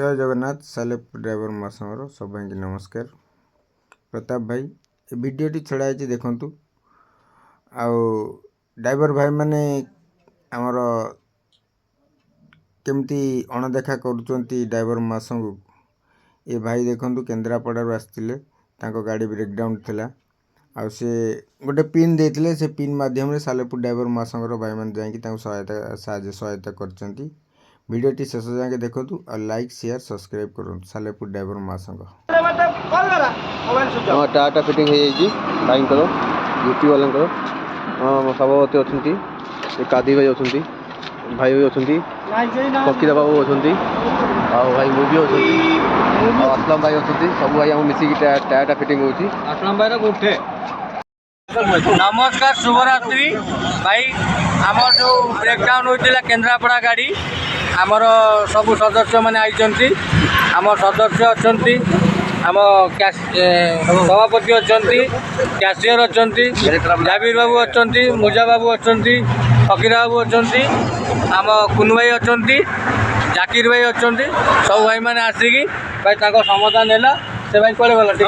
जय जगन्नाथ सालेपुर ड्राइवर महासंघर सब भाई नमस्कार। प्रताप भाई ये वीडियोटी छड़ाई देखु आउ ड्राइवर भाई माने आमर केमती अणदेखा करुँच ड्राइवर महासंघ ये भाई देखु केन्द्रापड़ारू आसते गाड़ी ब्रेकडाउन थिला आ से गोटे पिन देते से पिन माध्यम सालेपुर ड्राइवर महासंघर भाई मैंने जाकि सहायता कर वीडियोटी शेष जाके देखु और लाइक शेयर सब्सक्राइब करूँ सालेपुर ड्राइवर महासंघ। हाँ टाटा फिटिंग भाई यूपी वाला सभापति अच्छा कादी भाई अच्छा भाई भी अच्छा फकीरा बाबू अच्छा भाई मुझे अच्छा असलम भाई अच्छा सब भाई आम मिसिक टाटा फिटिंग होसलम भाई गोटे नमस्कार शुभरात्रि भाई आमर जो ब्रेकडाउन होता केन्द्रापड़ा गाड़ी आमर सब सदस्य मैंने आई आम सदस्य अच्छा आम सभापति अच्छा कैशियर अच्छा जाबिर बाबू अच्छा मुजा बाबू अच्छा फकीरा बाबू अच्छा आम कुन भाई अच्छा जाकिर भाई अच्छा सब भाई मैंने आसिकी भाई समाधान है से भाई कौन गल ठीक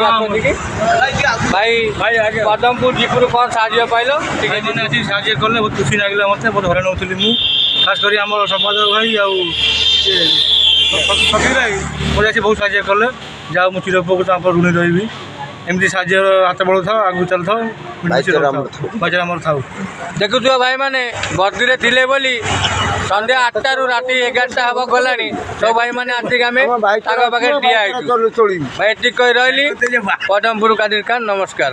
भाई भाई पदमपुर जीपुर कौन साहय पाइल ठीक साहय कले बहुत खुशी लगे मत बहुत हरान होती मुझे खास कर आम संपादक भाई फकीर भाई मुझे बहुत साहय कले जहाँ मुझे चिरपकृत ऋणी रही एमती साहय हाथ बढ़ो था आगू चल था था देखु भाई मैंने बर्दी थे बोली संध्या 8 रू राति 11 हम गला सब भाई मैंने आसिक आम पाखे ठिया भाई ठीक रही पदमपुर कादिर खान नमस्कार।